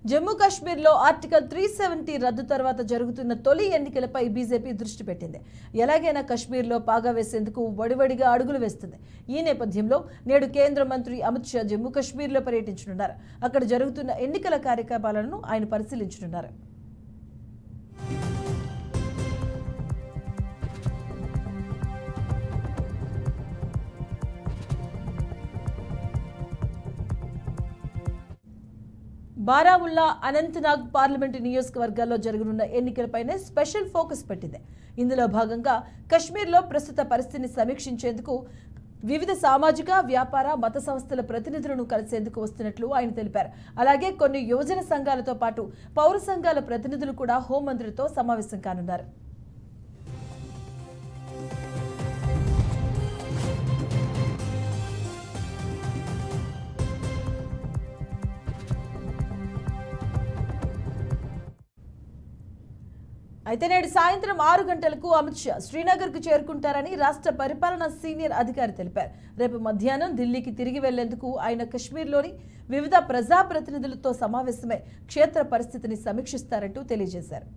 జమ్మూ కాశ్మీర్లో ఆర్టికల్ 370 రద్దు తర్వాత జరుగుతున్న తొలి ఎన్నికలపై బీజేపీ దృష్టి పెట్టింది. ఎలాగైనా కశ్మీర్లో పాగా వేసేందుకు వడివడిగా అడుగులు వేస్తుంది. ఈ నేపథ్యంలో నేడు కేంద్ర మంత్రి అమిత్ షా జమ్మూ కాశ్మీర్లో పర్యటించనున్నారు. అక్కడ జరుగుతున్న ఎన్నికల కార్యకలాపాలను ఆయన పరిశీలించనున్నారు. బారాముల్లా, అనంతనాగ్ పార్లమెంటు నియోజకవర్గాల్లో జరగనున్న ఎన్నికలపైనే స్పెషల్ ఫోకస్ పెట్టింది. ఇందులో భాగంగా కశ్మీర్లో ప్రస్తుత పరిస్థితిని సమీక్షించేందుకు వివిధ సామాజిక, వ్యాపార, మత సంస్థల ప్రతినిధులను కలిసేందుకు వస్తున్నట్లు ఆయన తెలిపారు. అలాగే కొన్ని యువజన సంఘాలతో పాటు పౌర సంఘాల ప్రతినిధులు కూడా హోంమంత్రితో సమావేశం కానున్నారు. అయితే నేడు సాయంత్రం 6 గంటలకు అమిత్ షా శ్రీనగర్కు చేరుకుంటారని రాష్ట్ర పరిపాలనా సీనియర్ అధికారి తెలిపారు. రేపు మధ్యాహ్నం ఢిల్లీకి తిరిగి వెళ్లేందుకు ఆయన కశ్మీర్లోని వివిధ ప్రజాప్రతినిధులతో సమావేశమై క్షేత్ర పరిస్థితిని సమీక్షిస్తారంటూ తెలియజేశారు.